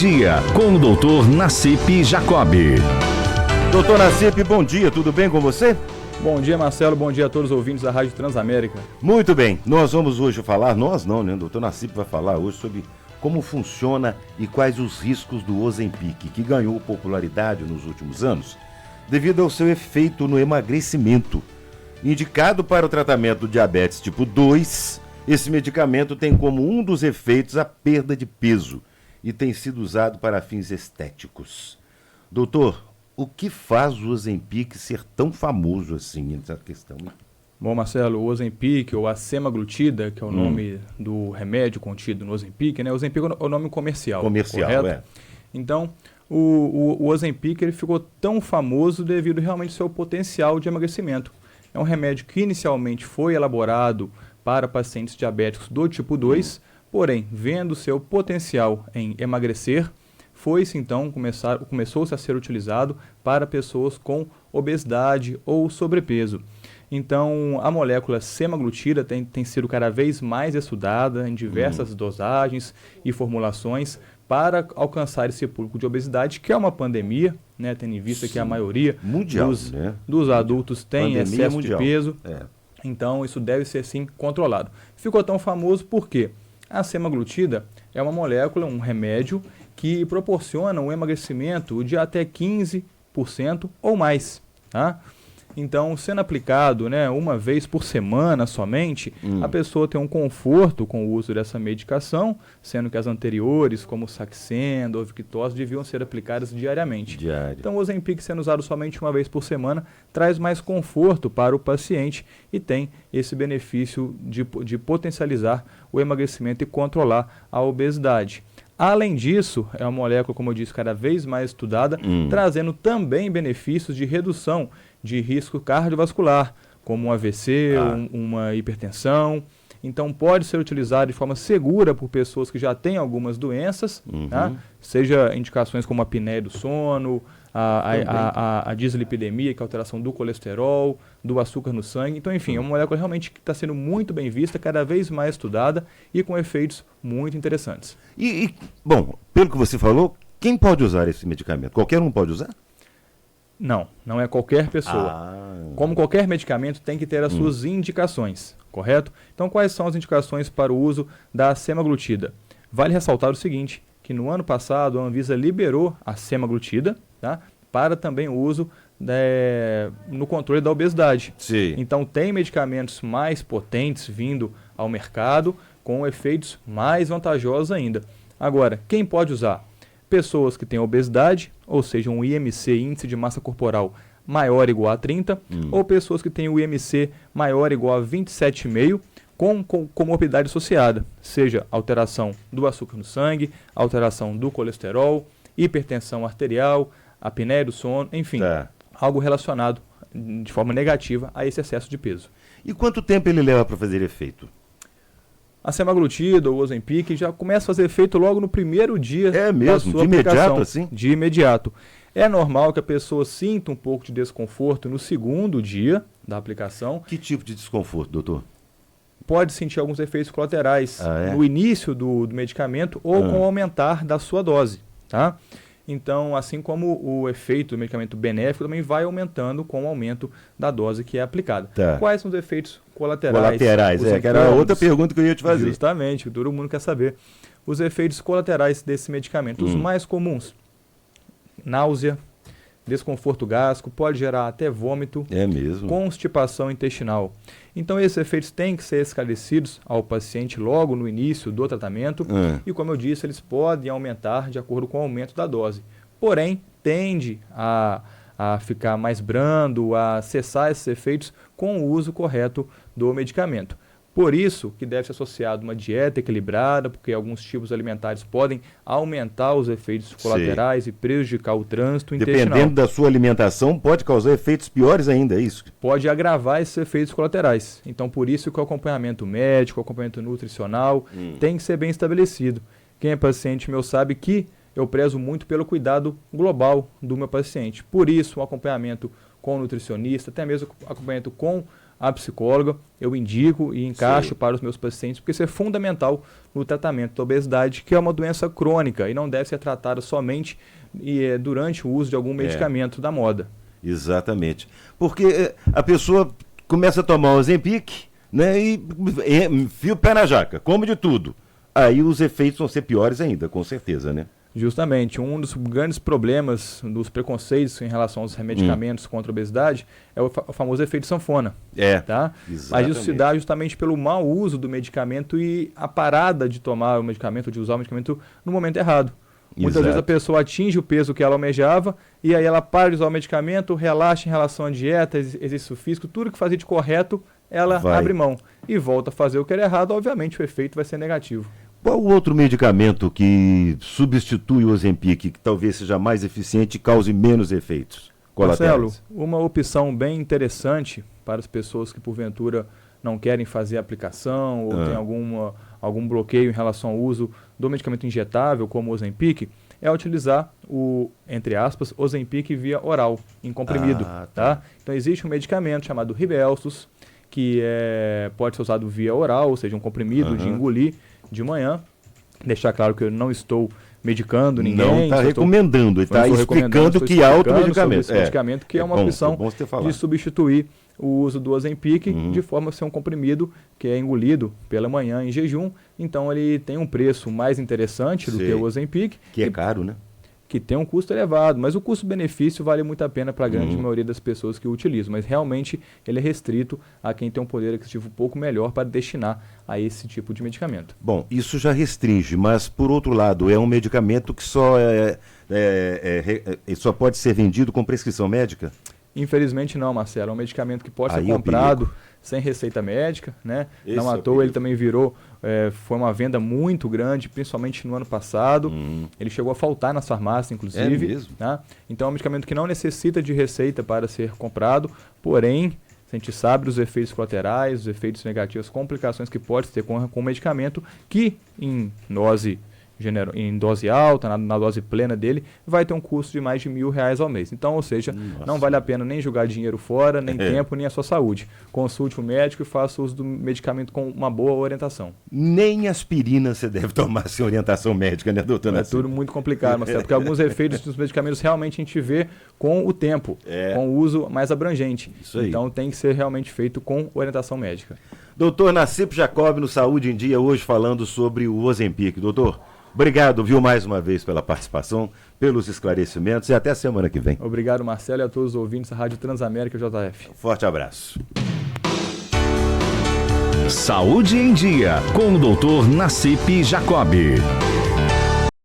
Dia, com o Dr. Nassip Jacob. Doutor Nassip, bom dia, tudo bem com você? Bom dia, Marcelo, bom dia a todos os ouvintes da Rádio Transamérica. Muito bem, nós vamos hoje falar, o doutor Nassip vai falar hoje sobre como funciona e quais os riscos do Ozempic, que ganhou popularidade nos últimos anos, devido ao seu efeito no emagrecimento. Indicado para o tratamento do diabetes tipo 2, esse medicamento tem como um dos efeitos a perda de peso e tem sido usado para fins estéticos. Doutor, o que faz o Ozempic ser tão famoso assim nessa questão? Bom, Marcelo, o Ozempic, ou a semaglutida, que é o nome do remédio contido no Ozempic, né? O Ozempic é o nome comercial, correto? É. Então, o Ozempic ele ficou tão famoso devido realmente ao seu potencial de emagrecimento. É um remédio que inicialmente foi elaborado para pacientes diabéticos do tipo 2, porém, vendo seu potencial em emagrecer, foi-se então, começou-se a ser utilizado para pessoas com obesidade ou sobrepeso. Então, a molécula semaglutida tem sido cada vez mais estudada em diversas dosagens e formulações para alcançar esse público de obesidade, que é uma pandemia, né, tendo em vista que a maioria mundial, dos adultos tem pandemia excesso mundial de peso. Então, isso deve ser, sim, controlado. Ficou tão famoso porque a semaglutida é uma molécula, um remédio, que proporciona um emagrecimento de até 15% ou mais, tá? Então, sendo aplicado, né, uma vez por semana somente, a pessoa tem um conforto com o uso dessa medicação, sendo que as anteriores, como Saxenda ou Victoza, deviam ser aplicadas diariamente. Então, o Ozempic sendo usado somente uma vez por semana traz mais conforto para o paciente e tem esse benefício de potencializar o emagrecimento e controlar a obesidade. Além disso, é uma molécula, como eu disse, cada vez mais estudada, trazendo também benefícios de redução de risco cardiovascular, como um AVC, uma hipertensão. Então, pode ser utilizado de forma segura por pessoas que já têm algumas doenças, tá? Seja indicações como a apneia do sono, a dislipidemia, que é a alteração do colesterol, do açúcar no sangue. Então, enfim, é uma molécula realmente que está sendo muito bem vista, cada vez mais estudada e com efeitos muito interessantes. Bom, pelo que você falou, quem pode usar esse medicamento? Qualquer um pode usar? Não é qualquer pessoa. Como qualquer medicamento, tem que ter as suas indicações, correto? Então, quais são as indicações para o uso da semaglutida? Vale ressaltar o seguinte, que no ano passado a Anvisa liberou a semaglutida, tá, para também o uso no controle da obesidade. Sim. Então, tem medicamentos mais potentes vindo ao mercado com efeitos mais vantajosos ainda. Agora, quem pode usar? Pessoas que têm obesidade, ou seja, um IMC, índice de massa corporal, maior ou igual a 30, ou pessoas que têm o IMC maior ou igual a 27,5, com comorbidade associada, seja alteração do açúcar no sangue, alteração do colesterol, hipertensão arterial, apneia do sono, enfim, algo relacionado de forma negativa a esse excesso de peso. E quanto tempo ele leva para fazer efeito? A semaglutida ou o Ozempic já começa a fazer efeito logo no primeiro dia da sua aplicação. Assim? De imediato. É normal que a pessoa sinta um pouco de desconforto no segundo dia da aplicação. Que tipo de desconforto, doutor? Pode sentir alguns efeitos colaterais no início do medicamento ou com o aumentar da sua dose, tá? Então, assim como o efeito do medicamento benéfico também vai aumentando com o aumento da dose que é aplicada. Quais são os efeitos colaterais? Que era outra pergunta que eu ia te fazer. Justamente, todo mundo quer saber. Os efeitos colaterais desse medicamento, os mais comuns: náusea, desconforto gástrico, pode gerar até vômito, constipação intestinal. Então, esses efeitos têm que ser esclarecidos ao paciente logo no início do tratamento e, como eu disse, eles podem aumentar de acordo com o aumento da dose. Porém, tende a ficar mais brando, a cessar esses efeitos com o uso correto do medicamento. Por isso que deve ser associado uma dieta equilibrada, porque alguns tipos alimentares podem aumentar os efeitos colaterais e prejudicar o trânsito intestinal. Dependendo da sua alimentação, pode causar efeitos piores ainda, é isso? Pode agravar esses efeitos colaterais. Então, por isso que o acompanhamento médico, o acompanhamento nutricional tem que ser bem estabelecido. Quem é paciente meu sabe que eu prezo muito pelo cuidado global do meu paciente. Por isso, o acompanhamento com o nutricionista, até mesmo acompanhamento com à psicóloga, eu indico e encaixo Sim. para os meus pacientes, porque isso é fundamental no tratamento da obesidade, que é uma doença crônica e não deve ser tratada somente durante o uso de algum medicamento da moda. Exatamente. Porque a pessoa começa a tomar o Ozempic, né, e enfia o pé na jaca, come de tudo. Aí os efeitos vão ser piores ainda, com certeza, né? Justamente, um dos grandes problemas dos preconceitos em relação aos medicamentos contra a obesidade é o famoso efeito sanfona. Tá? Mas isso se dá justamente pelo mau uso do medicamento e a parada de tomar o medicamento, de usar o medicamento no momento errado. Muitas vezes a pessoa atinge o peso que ela almejava e aí ela para de usar o medicamento, relaxa em relação à dieta, exercício físico, tudo que fazia de correto, ela abre mão e volta a fazer o que era errado, obviamente o efeito vai ser negativo. Qual o outro medicamento que substitui o Ozempic, que talvez seja mais eficiente e cause menos efeitos colaterais? Marcelo, uma opção bem interessante para as pessoas que porventura não querem fazer a aplicação ou tem algum bloqueio em relação ao uso do medicamento injetável, como o Ozempic, é utilizar o, entre aspas, Ozempic via oral, em comprimido. Tá? Então existe um medicamento chamado Rybelsus, que pode ser usado via oral, ou seja, um comprimido de engolir de manhã. Deixar claro que eu não estou medicando ninguém. Não está recomendando, ele está explicando que há outro medicamento. Esse medicamento que é uma opção de substituir o uso do Ozempic de forma a ser um comprimido que é engolido pela manhã em jejum. Então ele tem um preço mais interessante do que o Ozempic. Que é caro, né? Que tem um custo elevado, mas o custo-benefício vale muito a pena para a grande maioria das pessoas que o utilizam, mas realmente ele é restrito a quem tem um poder aquisitivo um pouco melhor para destinar a esse tipo de medicamento. Bom, isso já restringe, mas por outro lado, é um medicamento que só pode ser vendido com prescrição médica? Infelizmente não, Marcelo, é um medicamento que pode ser comprado sem receita médica, né? Não à toa ele também virou, foi uma venda muito grande, principalmente no ano passado. Ele chegou a faltar nas farmácias, inclusive. É mesmo? Né? Então é um medicamento que não necessita de receita para ser comprado, porém, a gente sabe os efeitos colaterais, os efeitos negativos, as complicações que pode ter com o medicamento, que em dose alta, na dose plena dele, vai ter um custo de mais de R$1.000 ao mês. Então, ou seja, não vale a pena nem jogar dinheiro fora, nem tempo, nem a sua saúde. Consulte o médico e faça uso do medicamento com uma boa orientação. Nem aspirina você deve tomar sem orientação médica, né, doutor? É tudo muito complicado, Marcelo, porque alguns efeitos dos medicamentos realmente a gente vê com o tempo, com o uso mais abrangente. Então tem que ser realmente feito com orientação médica. Doutor Nassip Jacob no Saúde em Dia, hoje falando sobre o Ozempic. Doutor, obrigado, mais uma vez pela participação, pelos esclarecimentos e até a semana que vem. Obrigado, Marcelo, e a todos os ouvintes da Rádio Transamérica JF. Forte abraço. Saúde em Dia, com o doutor Nassip Jacob.